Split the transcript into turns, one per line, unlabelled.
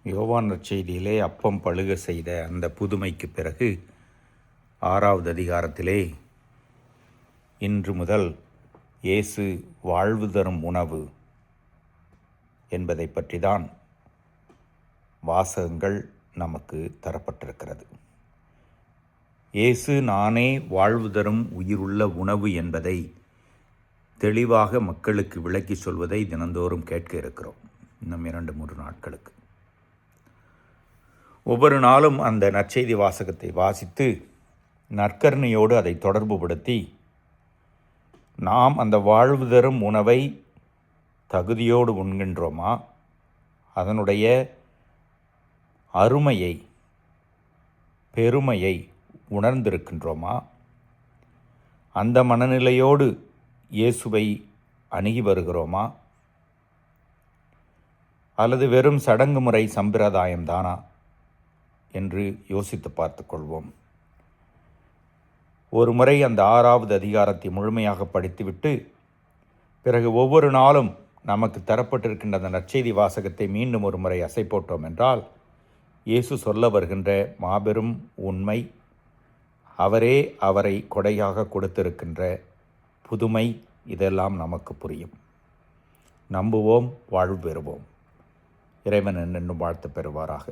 யோவான் நற்செய்தியிலே அப்பம் பழுக செய்த அந்த புதுமைக்கு பிறகு 6வது அதிகாரத்திலே இன்று முதல் இயேசு வாழ்வு தரும் உணவு என்பதை பற்றி தான் வாசகங்கள் நமக்கு தரப்பட்டிருக்கிறது. இயேசு நானே வாழ்வு தரும் உயிருள்ள உணவு என்பதை தெளிவாக மக்களுக்கு விளக்கி சொல்வதை தினந்தோறும் கேட்க இருக்கிறோம். இன்னும் 2-3 நாட்களுக்கு ஒவ்வொரு நாளும் அந்த நற்செய்தி வாசகத்தை வாசித்து நற்கருணையோடு அதை தொடர்புபடுத்தி நாம் அந்த வாழ்வு தரும் உணவை தகுதியோடு உண்கின்றோமா, அதனுடைய அருமையை பெருமையை உணர்ந்திருக்கின்றோமா, அந்த மனநிலையோடு இயேசுவை அணுகி வருகிறோமா, அல்லது வெறும் சடங்கு முறை சம்பிரதாயம்தானா என்று யோசித்து பார்த்து கொள்வோம். ஒரு முறை அந்த 6வது அதிகாரத்தை முழுமையாக படித்துவிட்டு பிறகு ஒவ்வொரு நாளும் நமக்கு தரப்பட்டிருக்கின்ற அந்த நற்செய்தி வாசகத்தை மீண்டும் ஒரு முறை அசை போட்டோம் என்றால் இயேசு சொல்ல வருகின்ற மாபெரும் உண்மை, அவரே அவரை கொடையாக கொடுத்திருக்கின்ற புதுமை, இதெல்லாம் நமக்கு புரியும். நம்புவோம், வாழ்வு பெறுவோம். இறைவன் என்னென்னும் வாழ்த்து பெறுவாராக.